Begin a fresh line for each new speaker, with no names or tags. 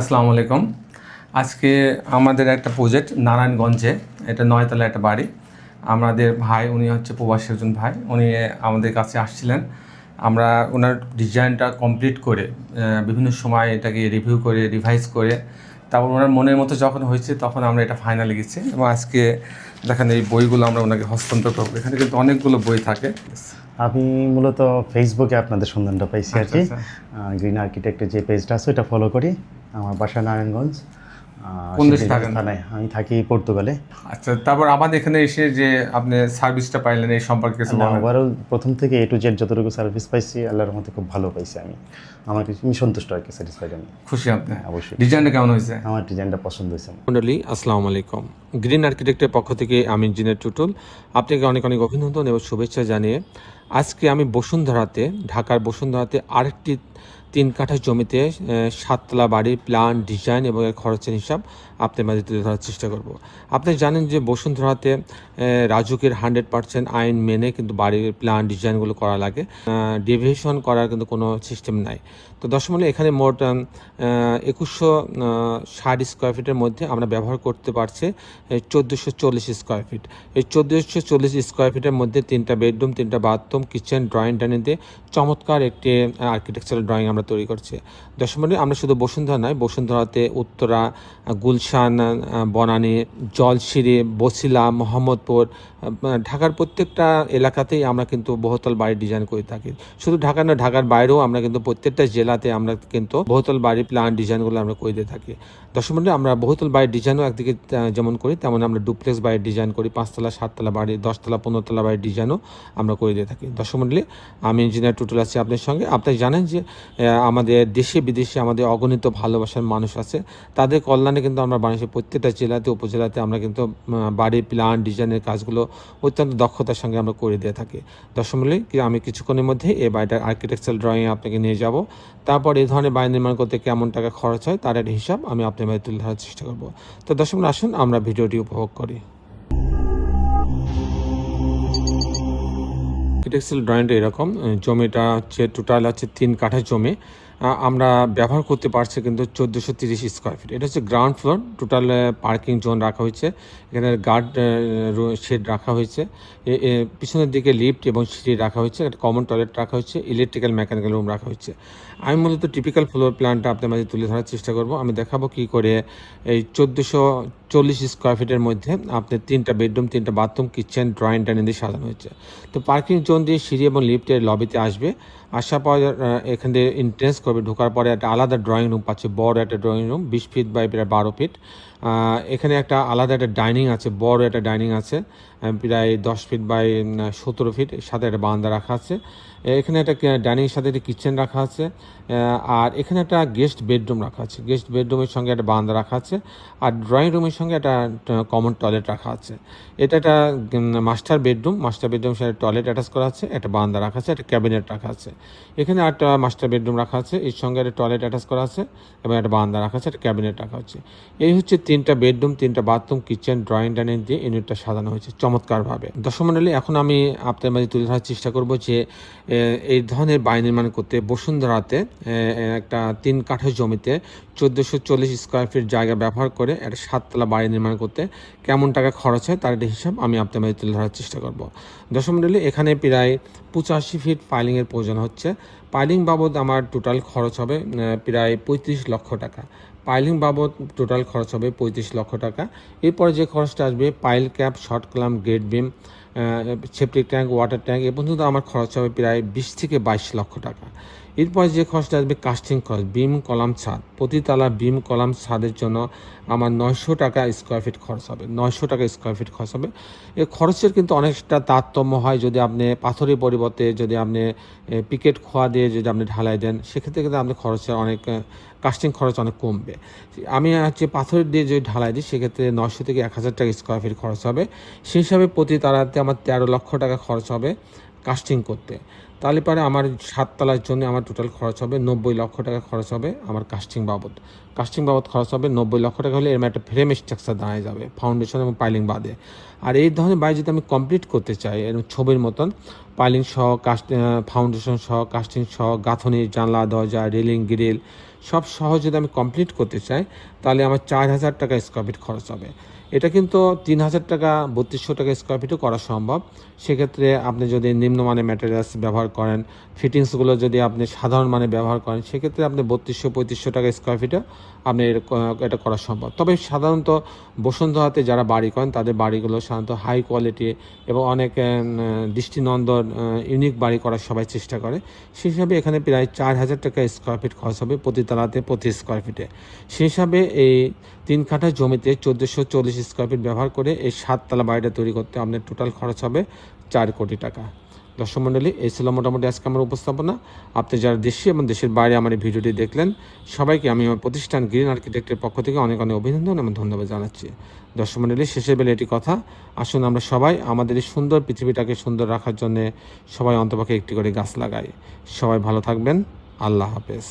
আসসালামু আলাইকুম। আজকে আমাদের একটা প্রজেক্ট নারায়ণগঞ্জে, এটা 9 তলা একটা বাড়ি। আমাদের ভাই, উনি হচ্ছে প্রবাসী একজন ভাই, উনি আমাদের কাছে আসছিলেন। আমরা ওনার ডিজাইনটা কমপ্লিট করে বিভিন্ন সময় এটাকে রিভিউ করে রিভাইজ করে তারপর ওনার মনের মতো যখন হয়েছে তখন আমরা এটা ফাইনালে গেছি। এবং আজকে দেখেন এই বইগুলো আমরা ওনাকে হস্তান্তর করবো। এখানে কিন্তু অনেকগুলো বই থাকে।
আমি মূলত ফেসবুকে আপনাদের সন্ধানটা পাইছি আর কি। গ্রিন আর্কিটেক্টের যে পেজটা আছে ওটা ফলো করি। আমার বাসা নারায়ণগঞ্জ।
কোন দেশে থাকেন?
আমি থাকি পর্তুগালে।
আচ্ছা, তারপর আমাদের এখানে এসে যে আপনি সার্ভিসটা পাইলেন এই সম্পর্কে কিছু বলবেন?
ওভারঅল প্রথম থেকে A to Z যতটুকু সার্ভিস পাইছি আল্লাহর রহমতে খুব ভালো পাইছি। আমি সন্তুষ্ট আর কি, স্যাটিসফাইড আমি।
খুশি আপনি?
অবশ্যই।
ডিজাইনটা কেমন হয়েছে?
আমার ডিজাইনটা পছন্দ হয়েছে।
মন্ডলী, আসসালামু আলাইকুম। গ্রিন আর্কিটেক্টের পক্ষ থেকে আমি ইঞ্জিনিয়ার টুটুল, আপনাকে অনেক অনেক অভিনন্দন এবং শুভেচ্ছা জানিয়ে আজকে আমি বসুন্ধরাতে, ঢাকার বসুন্ধরাতে আরেকটি 3 কাঠা জমিতে 7 তলা বাড়ির প্ল্যান, ডিজাইন এবং এর খরচের হিসাব আপনার মাঝে তুলে ধরার চেষ্টা করব। আপনি জানেন যে বসুন্ধরাতে রাজুকের 100% আইন মেনে কিন্তু বাড়ির প্ল্যান ডিজাইনগুলো করা লাগে, ডেভিয়েশন করার কিন্তু কোনো সিস্টেম নাই। তো দশমূলে এখানে মোট 2160 স্কোয়ার ফিটের মধ্যে আমরা ব্যবহার করতে পারছি 1440 স্কোয়ার ফিট। এই 1440 স্কোয়ার ফিটের মধ্যে 3টা বেডরুম, 3টা বাথরুম, কিচেন, ড্রয়িং ডাইনিং দিয়ে চমৎকার একটি আর্কিটেকচারাল ড্রয়িং আমরা তৈরি করছি। দশমূলে আমরা শুধু বসুন্ধরা নয়, বসুন্ধরাতে উত্তরা, গুলশান, বনানী, জলশিরি, বছিলা, মোহাম্মদপুর, ঢাকার প্রত্যেকটা এলাকাতেই আমরা কিন্তু বহুতল বাড়ির ডিজাইন করে থাকি। শুধু ঢাকা না, ঢাকার বাইরেও আমরা কিন্তু প্রত্যেকটা জেলাতে আমরা কিন্তু বহুতল বাড়ির প্ল্যান ডিজাইনগুলো আমরা করে দিয়ে থাকি। দশমূলে আমরা বহুতল বাড়ির ডিজাইনও একদিকে যেমন করি, তেমন আমরা ডুপ্লেক্স বাড়ির ডিজাইন করি, 5 তলা 7 তলা বাড়ি, 10 তলা 15 তলা বাড়ির ডিজাইনও আমরা করে দিয়ে থাকি। দশমূলে আমি ইঞ্জিনিয়ার টুটুল আছি আপনার সঙ্গে। আপনি জানেন যে আমাদের দেশে বিদেশে আমাদের অগণিত ভালোবাসার মানুষ আছে, তাদের কল্যাণে কিন্তু আমরা বাংলাদেশের প্রত্যেকটা জেলাতে, উপজেলাতে আমরা কিন্তু বাড়ির প্ল্যান ডিজাইনের কাজগুলো অত্যন্ত দক্ষতার সঙ্গে আমরা করে দিয়ে থাকি। দশমূলে আমি কিছুক্ষণের মধ্যে এই বাড়িটার আর্কিটেকচারাল ড্রয়িং আপনাকে নিয়ে যাব। তারপর এই ধরনের বাড়ি নির্মাণ করতে কেমন টাকা খরচ হয় তার একটা হিসাব আমি আপনার মাঝে তুলে ধরার চেষ্টা করব। তো দশমূলে আসুন আমরা ভিডিওটি উপভোগ করি। আর্কিটেকচারাল ড্রয়িংটা এরকম, জমিটা হচ্ছে টোটাল হচ্ছে 3 কাঠা জমি। আমরা ব্যবহার করতে পারছি কিন্তু 1430 স্কোয়ার ফিট। এটা হচ্ছে ground floor. Total parking zone রাখা হয়েছে, এখানে গার্ড শেড রাখা হয়েছে, পিছনের দিকে লিফট এবং সিঁড়ি রাখা হয়েছে, একটা কমন টয়লেট রাখা হয়েছে, ইলেকট্রিক্যাল মেকানিক্যাল রুম রাখা হয়েছে। আমি মূলত টিপিক্যাল ফ্লোর প্ল্যানটা আপনার মাঝে তুলে ধরার চেষ্টা করব। আমি দেখাবো কী করে এই 1440 স্কোয়ার ফিটের মধ্যে আপনার 3টা বেডরুম, 3টা বাথরুম, কিচেন, ড্রয়িং ডাইনিং দিয়ে সাজানো হয়েছে। তো পার্কিং জোন দিয়ে সিঁড়ি এবং লিফটের লবিতে আসবে, আসার পর এখান থেকে এন্ট্রেন্স করবে, ঢোকার পরে একটা আলাদা ড্রয়িং রুম পাচ্ছে, বড় একটা ড্রয়িং রুম 20 ফিট বাই প্রায় 12 ফিট। এখানে একটা আলাদা একটা ডাইনিং আছে, বড় একটা ডাইনিং আছে প্রায় 10 ফিট বাই 17 ফিট, সাথে একটা বারান্দা রাখা আছে। এখানে একটা ডাইনিংয়ের সাথে একটা কিচেন রাখা আছে, আর এখানে একটা গেস্ট বেডরুম রাখা আছে, গেস্ট বেডরুমের সঙ্গে একটা বারান্দা রাখা আছে, আর ড্রয়িং রুমের সঙ্গে একটা কমন টয়লেট রাখা আছে। এটা একটা মাস্টার বেডরুমের সাথে টয়লেট অ্যাটাচ করা আছে, একটা বারান্দা রাখা আছে, একটা ক্যাবিনেট রাখা আছে। এখানে একটা মাস্টার বেডরুম রাখা আছে, এর সঙ্গে একটা টয়লেট অ্যাটাচ করা আছে এবং একটা বারান্দা রাখা আছে, একটা ক্যাবিনেট রাখা আছে। এই হচ্ছে 3টা বেডরুম, 3টা বাথরুম, কিচেন, ড্রয়িং ডাইনিং দিয়ে ইউনিটটা সাজানো হয়েছে চমৎকারভাবে। দর্শকমণ্ডলী, এখন আমি আপনার মাঝে তুলে ধরার চেষ্টা করব যে এই ধরনের বাড়ি নির্মাণ করতে বসুন্ধরাতে একটা 3 কাঠা জমিতে 1440 স্কোয়ার ফিট জায়গা ব্যবহার করে একটা 7 তলা বাড়ি নির্মাণ করতে কেমন টাকা খরচ হয় তার একটা হিসাব আমি আপনার মাঝে তুলে ধরার চেষ্টা করব। দর্শকমণ্ডলী, এখানে প্রায় 85 ফিট পাইলিংয়ের প্রয়োজন হচ্ছে। পাইলিং বাবদ আমার টোটাল খরচ হবে প্রায় 35 লক্ষ টাকা। পাইলিং বাবদ টোটাল খরচ হবে 35 লক্ষ টাকা। এরপরে যে খরচটা আসবে, pile cap, short column, grade beam, septic tank, water tank, এ পর্যন্ত আমার খরচ হবে প্রায় 20 থেকে 22 লক্ষ টাকা। এরপরে যে খরচটা আসবে, কাস্টিং খরচ, বিম কলাম ছাদ, প্রতিতলা বিম কলাম ছাদের জন্য আমার 900 টাকা স্কোয়ার ফিট খরচ হবে, 900 টাকা স্কোয়ার ফিট খরচ হবে। এই খরচের কিন্তু অনেকটা তারতম্য হয় যদি আপনি পাথরের পরিবর্তে যদি আপনি পিকেট খোয়া দিয়ে যদি আপনি ঢালাই দেন, সেক্ষেত্রে কিন্তু আপনার খরচের অনেক কাস্টিং খরচ অনেক কমবে। আমি হচ্ছে পাথর দিয়ে যদি ঢালাই দিই, সেক্ষেত্রে 900 থেকে 1000 টাকা স্কোয়ার ফিট খরচ হবে। সেই হিসাবে প্রতি তালাতে আমার 13 লক্ষ টাকা খরচ হবে কাস্টিং করতে। তাহলে পরে আমার 7 তলার জন্য আমার টোটাল খরচ হবে 90 লক্ষ টাকা খরচ হবে আমার কাস্টিং বাবদ খরচ হবে 90 লক্ষ টাকা। হলে এর একটা ফ্রেম স্ট্রাকচার দাঁড়িয়ে যাবে, ফাউন্ডেশন এবং পাইলিং বাদে। আর এই ধরনের বাড়ি যদি আমি কমপ্লিট করতে চাই এরকম ছবির মতন, পাইলিং সহ ফাউন্ডেশন সহ কাস্টিং সহ গাঁথনি, জানলা, দরজা, রেলিং, গ্রিল সব সহ যদি আমি কমপ্লিট করতে চাই তাহলে আমার 4,000 টাকা স্কোয়ার ফিট খরচ হবে। এটা কিন্তু 3,000 টাকা 3,200 টাকা স্কোয়ার ফিটও করা সম্ভব। সেক্ষেত্রে আপনি যদি নিম্নমানের ম্যাটেরিয়ালস ব্যবহার করেন, ফিটিংসগুলো যদি আপনি সাধারণ মানে ব্যবহার করেন, সেক্ষেত্রে আপনি 3,200-3,500 টাকা স্কোয়ার ফিটে আপনি এটা করা সম্ভব। তবে সাধারণত বসুন্ধরাতে যারা বাড়ি করেন তাদের বাড়িগুলো সাধারণত হাই কোয়ালিটি এবং অনেক দৃষ্টিনন্দন ইউনিক বাড়ি করার সবাই চেষ্টা করে। সেই হিসাবে এখানে প্রায় 4,000 টাকা স্কোয়ার ফিট খরচ হবে প্রতি তলাতে, প্রতি স্কোয়ার ফিটে। সেই হিসাবে এই 3 কাঠা জমিতে 1,440 স্কোয়ার ফিট ব্যবহার করে এই 7 তলা বাড়িটা তৈরি করতে আপনার টোটাল খরচ হবে 4 কোটি টাকা। দর্শক মণ্ডলী, এই ছিল মোটামুটি আজকে আমার উপস্থাপনা। আপনি যারা দেশে এবং দেশের বাইরে আমার এই ভিডিওটি দেখলেন, সবাইকে আমি আমার প্রতিষ্ঠান গ্রিন আর্কিটেক্টের পক্ষ থেকে অনেক অনেক অভিনন্দন এবং ধন্যবাদ জানাচ্ছি। দর্শক মণ্ডলী, শেষে বেলে এটি কথা, আসুন আমরা সবাই আমাদের এই সুন্দর পৃথিবীটাকে সুন্দর রাখার জন্যে সবাই অন্তপক্ষে একটি করে গাছ লাগাই। সবাই ভালো থাকবেন। আল্লাহ হাফেজ।